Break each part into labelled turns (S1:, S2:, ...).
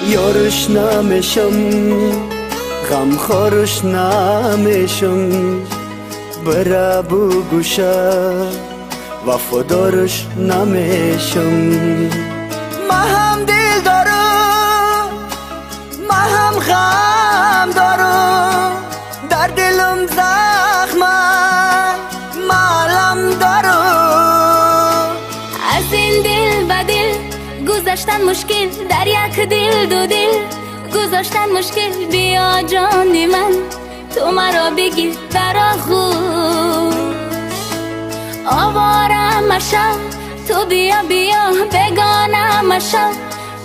S1: یارش نمیشم غمخوارش نمیشم بره بگوشه وفادارش نمیشم ما هم دل دارم ما هم غم دارم در دلم زخمه معلم دارم
S2: از این دل به دل گذاشتن مشکل در یک دل دو دل گذاشتن مشکل بیا جان من تو مرا بگیر در آغوش آواره مشم تو بیا بیا بگانه مشم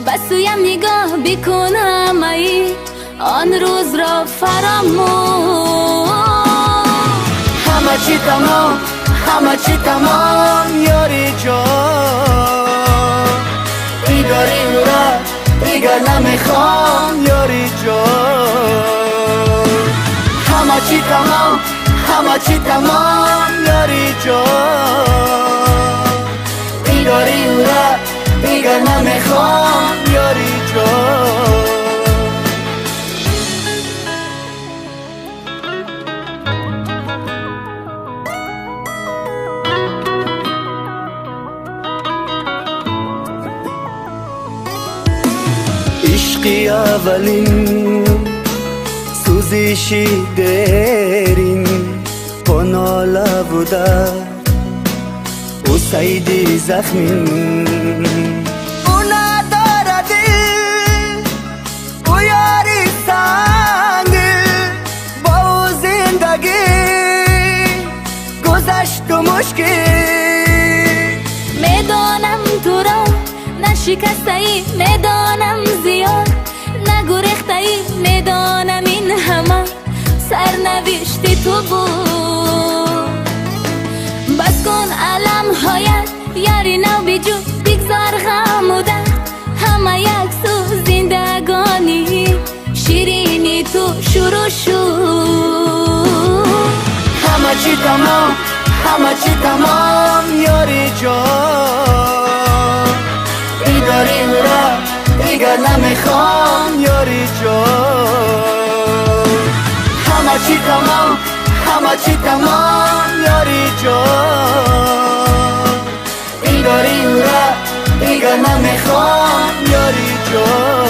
S2: بسویم نگاه بکنم ای آن روز را فراموش
S1: همه چی تمام یاری جان بیداری را دیگر نمیخوام یاری جان همه چی تمام یاری جان بیداری را دیگر نمیخوام یاری جان عشقی اولین سوزشی درین پناله بوده او سیدی زخمین او نداره دل او یاری سنگ با او زندگی گذشت و مشکل
S2: میدانم تو را نشکسته ای میدانم زیاد نگریخته ای میدانم این همه سرنوشت تو بود بس کن علم هایت یاری نو بیجو بگذار غم و درد همه یک سو زندگانی شیرینی تو شروع شد
S1: همه چی تمام یاری جان بیداری را دیگر نمیخوام یاری جان همه چی تمام یاری جان بیداری را دیگر نمیخوام یاری جان